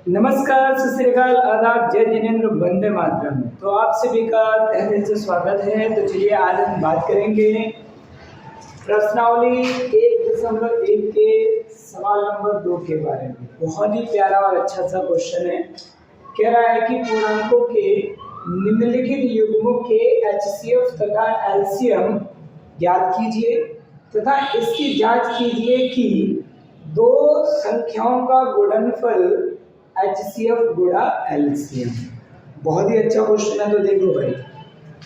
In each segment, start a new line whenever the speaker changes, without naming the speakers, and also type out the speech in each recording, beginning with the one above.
नमस्कार, सत श्री अकाल, आदाब, जय जिनेंद्र, वंदे मातरम। तो आप सभी का तहे दिल से स्वागत है। तो चलिए आज हम बात करेंगे प्रश्नावली 1.1 के सवाल नंबर 2 के बारे में। बहुत ही प्यारा और अच्छा सा क्वेश्चन है। कह रहा है कि पूर्णांकों के निम्नलिखित युग्मों के HCF तथा LCM ज्ञात कीजिए तथा इसकी जांच कीजिए कि दो संख्याओं का गुणनफल HCF गुणा LCM। बहुत ही अच्छा क्वेश्चन है। तो देखो भाई,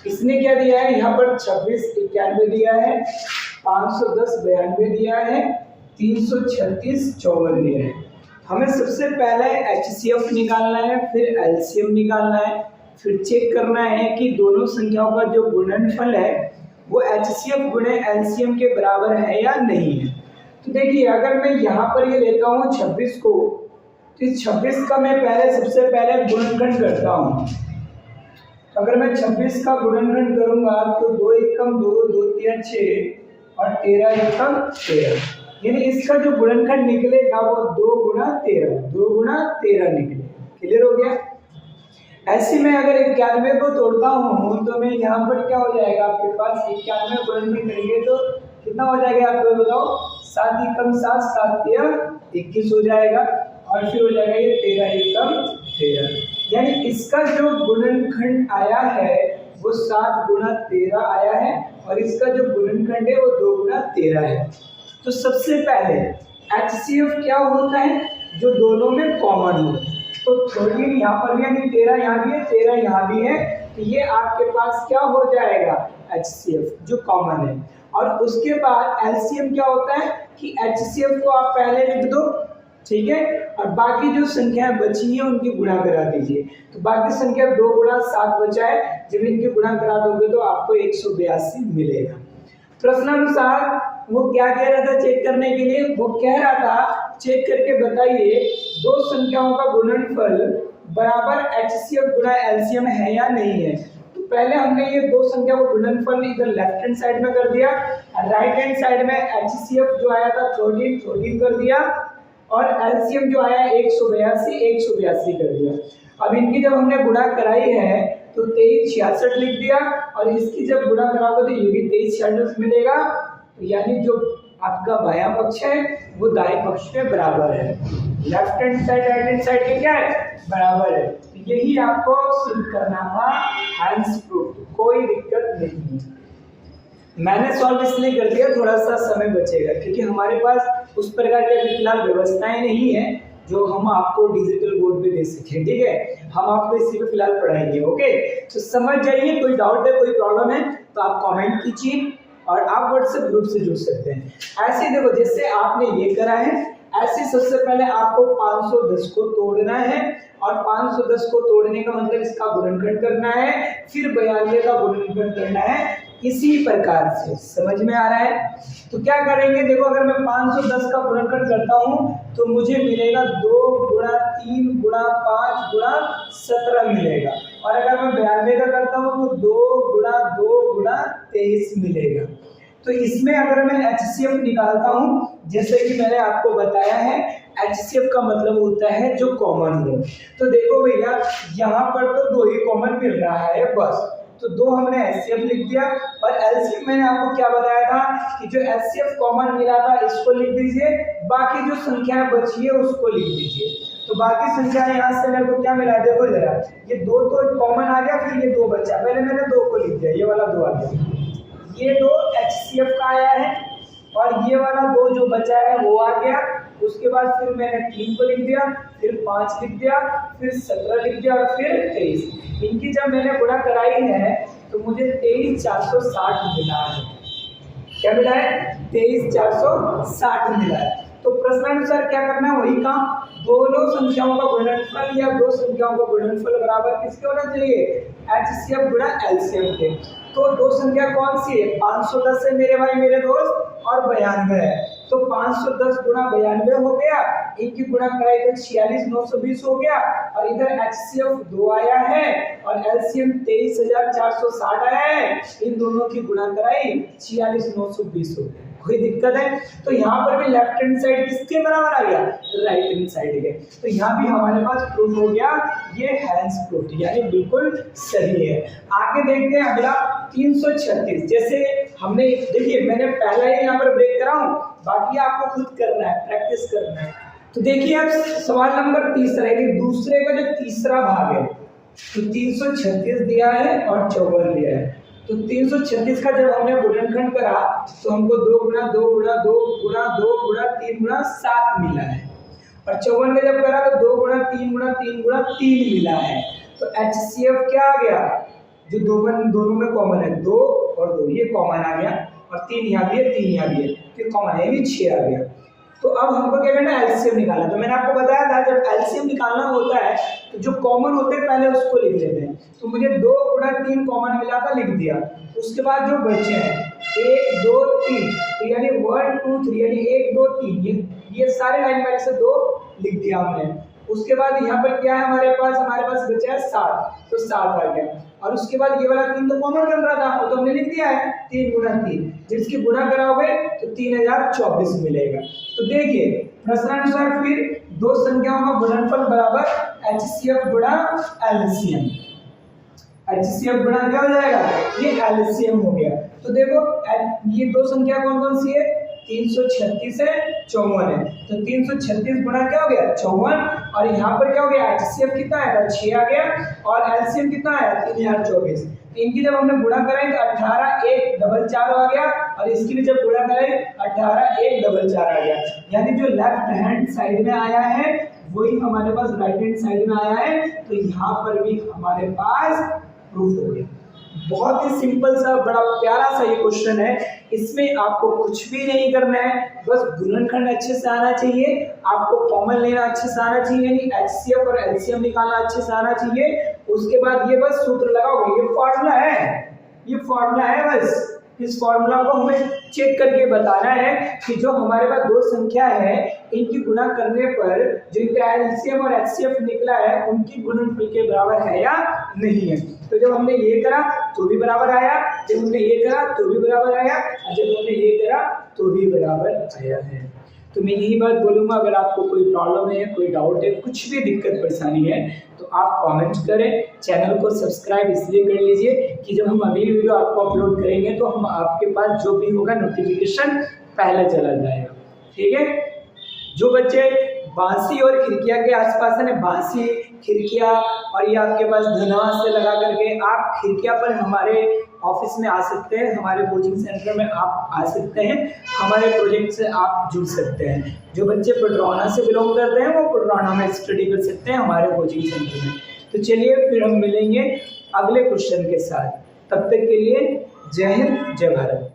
इसने क्या दिया है, यहाँ पर 26 91 दिया है, 510 92 दिया है, 336 54 दिया है। हमें सबसे पहले HCF निकालना है, फिर LCM निकालना है, फिर चेक करना है कि दोनों संख्याओं का जो गुणनफल है वो HCF गुणे LCM के बराबर है या नहीं है। तो देखिए, अगर मैं यहाँ पर ये लेता हूँ 26 को, तो इस 26 का मैं सबसे पहले गुणनखंड करता हूँ। अगर मैं 26 का गुणनखंड करूंगा तो 2 एकम 2, 2 3 6 और 13 एकम 13, यानी इसका जो गुणनखंड निकलेगा वो 2 गुणा 13, 2 गुणा 13 निकलेगा। क्लियर हो गया। ऐसे में अगर 91 को तोड़ता हूँ तो मैं यहाँ पर क्या हो जाएगा, आपके पास 91 गुणनखंड करेंगे तो कितना हो जाएगा, आप लोग बताओ। 7 एकम 7, 7 13 21 हो जाएगा, और फिर हो जाएगा ये 13 एकम 13, यानी इसका जो गुणनखंड आया है वो 7 गुणा 13 आया है, और इसका जो गुणनखंड है वो 2 गुणा 13 है। तो सबसे पहले HCF क्या होता है, जो दोनों में कॉमन हो। तो थोड़ी यहाँ पर भी है, 13 यहाँ भी है, 13 यहाँ भी है, तो ये आपके पास क्या हो जाएगा, HCF जो कॉमन है। और उसके बाद LCM क्या होता है कि HCF को आप पहले लिख दो, ठीक है, और बाकी जो संख्याएं बची हैं उनकी गुणा करा दीजिए। तो बाकी संख्या 2 गुणा 7 बचा है, जब इनकी गुणा करा दोगे तो आपको 182 मिलेगा। प्रश्नानुसार वो क्या कह रहा था चेक करने के लिए, वो कह रहा था चेक करके बताइए दो संख्याओं का गुणनफल बराबर HCF गुणा LCM है या नहीं है। तो पहले हमने ये दो संख्या को गुणनफल इधर लेफ्ट हैंड साइड में कर दिया, और राइट हैंड साइड में HCF जो आया था 14 कर दिया, और LCM जो आया 182 कर दिया। अब इनकी जब हमने गुणा कराई है तो 23 66 लिख दिया, और इसकी जब गुणा कराओगे तो ये भी 23 66 मिलेगा। तो यानी जो आपका बायां पक्ष है वो दाएं पक्ष के बराबर है। Left hand side right hand side के क्या है, बराबर है। तो यही आपको सिद्ध करना था, हैंड्स प्रूफ, कोई दिक्कत नहीं है। मैंने सॉल्व इसलिए कर दिया, थोड़ा सा समय बचेगा, क्योंकि हमारे पास उस प्रकार की अभी फिलहाल व्यवस्थाएं नहीं है जो हम आपको डिजिटल बोर्ड पे दे सकें। ठीक है, हम आपको इसी पे फिलहाल पढ़ाएंगे। ओके, तो समझ जाइए। कोई डाउट है, कोई प्रॉब्लम है तो आप कमेंट कीजिए, और आप व्हाट्सएप ग्रुप से जुड़ सकते हैं। ऐसे देखो, जैसे आपने ये करा है, ऐसे सबसे पहले आपको 510 को तोड़ना है, और 510 को तोड़ने का मतलब इसका गुणनखंड करना है, फिर 92 का गुणनखंड करना है। इसी प्रकार से समझ में आ रहा है। तो क्या करेंगे, देखो, अगर मैं 510 का गुणनखंड करता हूं तो मुझे मिलेगा 2 गुणा 3 गुणा 5 गुणा 17 मिलेगा, और अगर मैं 92 का करता हूं तो 2 गुणा 2 गुणा 23 मिलेगा। तो इसमें अगर मैं HCF निकालता हूं, जैसे कि मैंने आपको बताया है, HCF का मतलब होता है जो कॉमन हो। तो देखो भैया, यहाँ पर तो 2 ही कॉमन मिल रहा है बस, तो 2 हमने HCF लिख दिया, और LCM मैंने आपको क्या बताया था कि जो HCF कॉमन मिला था इसको लिख दीजिए, बाकी जो संख्याएं बची है उसको लिख दीजिए। तो बाकी संख्या यहाँ से मेरे को क्या मिला, देखो जरा, ये 2 तो कॉमन आ गया, फिर ये 2 बचा, पहले मैंने 2 को लिख दिया, ये वाला 2 आ गया, ये 2 HCF का आया है, और ये वाला 2 जो बचा है वो आ गया। उसके बाद फिर मैंने 3 को लिख दिया, फिर 5 लिख दिया, फिर 17 लिख दिया, और फिर 23। इनकी जब मैंने गुणा कराई है तो मुझे 23,460 मिला है। क्या मिला है, 23,460 मिला है। तो प्रश्नानुसार क्या करना है, वही काम, दोनों संख्याओं का गुणनफल या दो संख्याओं का गुणनफल बराबर किसके होना चाहिए, HCF गुणा LCM के। तो दो संख्या कौन सी है, 510 है मेरे भाई मेरे दोस्त, और 92 है। तो 510 गुणा 92 हो गया, इनकी गुणा कराई तो 46,920 हो गया, और इधर HCF 2 आया है, और LCM 23,460 आया है। इन दोनों की गुणा कराई 46,920 हो गया। कोई दिक्कत है? तो यहाँ पर भी लेफ्ट हैंड साइड किसके बराबर आ गया? राइट हैंड साइड के। तो यहाँ भी हमारे पास प्रूफ हो गया, ये हैंस प्रूफ, यानी बिल्कुल सही है। आगे देखते हैं अगला 336। जैसे हमने देखिए मैंने पहला ही यहाँ पर ब्रेक करा हूँ, बाकी आपको खुद करना है, प्रैक्टिस करना है। तो देखिए अब सवाल नंबर तीसरा, यानी दूसरे का जो तीसरा भाग है, तो 336 दिया है और 54 दिया है। तो 336 का जब हमने गुणनखंड करा तो हमको 2 गुणा 2 गुणा 2 गुणा 2 गुणा 3 गुणा 7 मिला है, और 54 का जब करा तो 2 गुणा 3 गुणा 3 गुणा 3 मिला है। तो HCF क्या आ गया? जो दोनों में कॉमन है, 2 और 2 ये कॉमन आ गया, और 3 यहाँ भी है 3 यहाँ भी है, फिर कॉमन है, ये भी 6 आ गया। तो अब हमको क्या करना है? एलसीएम निकालना। तो मैंने आपको बताया था जब एलसीएम निकालना होता है तो जो कॉमन होते हैं पहले उसको लिख लेते हैं। तो मुझे 2 गुणा 3 कॉमन मिला था, लिख दिया। उसके बाद जो बचे हैं 1 2 3, तो यानी 1 2 3, यानी 1 2 3, ये सारे लाइन वाले से 2 लिख दिया हमने। उसके बाद यहाँ पर क्या है हमारे पास बचा है 7, तो 7 आ गया। और उसके बाद ये वाला 3 तो कॉमन बन रहा था, वो तो हमने लिख दिया है 3 गुणा 3, जिसकी गुणा कराओगे तो 3024 मिलेगा। तो देखिए प्रश्नानुसार फिर दो संख्याओं का गुणनफल बराबर HCF गुणा LCM। HCF गुणा क्या हो जाएगा? ये LCM हो गया। तो देखो ये दो संख्या कौन कौन सी है? 336 है, 54 है। तो 336 गुणा क्या हो गया? 54, और यहाँ पर क्या हो गया? HCF कितना आया? 6 आ गया, और LCM कितना आया? 3024। इनकी जब हमने गुणा कराई तो 18 1 4 आ गया, और इसकी भी जब गुणा कराई 18 1 4 आ गया। यानी जो लेफ्ट हैंड साइड में आया है वही हमारे पास राइट हैंड साइड में आया है। तो यहाँ पर भी हमारे पास प्रूफ हो गया। बहुत ही सिंपल सा बड़ा प्यारा सा ये क्वेश्चन है। इसमें आपको कुछ भी नहीं करना है, बस गुणनखंड अच्छे से आना चाहिए, आपको कॉमन लेना अच्छे से आना चाहिए, यानी HCF और LCM निकालना अच्छे से आना चाहिए। उसके बाद ये बस सूत्र लगाओगे, ये फॉर्मूला है बस। इस फॉर्मूला को हमें चेक करके बताना है कि जो हमारे पास दो संख्या है इनकी गुणा करने पर जो इनका LCM और HCF निकला है उनकी गुणनफल के बराबर है या नहीं है। तो जब हमने ये करा तो भी बराबर आया, जब हमने ये करा तो भी बराबर आया, और जब हमने ये करा तो भी बराबर आया है। तो मैं यही बात बोलूँगा, अगर आपको कोई प्रॉब्लम है, कोई डाउट है, कुछ भी दिक्कत परेशानी है तो आप कमेंट करें। चैनल को सब्सक्राइब इसलिए कर लीजिए कि जब हम अगली वीडियो आपको अपलोड करेंगे तो हम आपके पास जो भी होगा नोटिफिकेशन पहले चला जाएगा। ठीक है? जो बच्चे बांसी और खिड़कियाँ के आसपास है, बांसी खिड़कियाँ और ये आपके पास धन्यवाद से लगा करके आप खिड़कियाँ पर हमारे ऑफिस में आ सकते हैं, हमारे कोचिंग सेंटर में आप आ सकते हैं, हमारे प्रोजेक्ट से आप जुड़ सकते हैं। जो बच्चे पटरौना से बिलोंग करते हैं वो पटरौना में स्टडी कर सकते हैं हमारे कोचिंग सेंटर में। तो चलिए फिर हम मिलेंगे अगले क्वेश्चन के साथ। तब तक के लिए जय हिंद, जय भारत।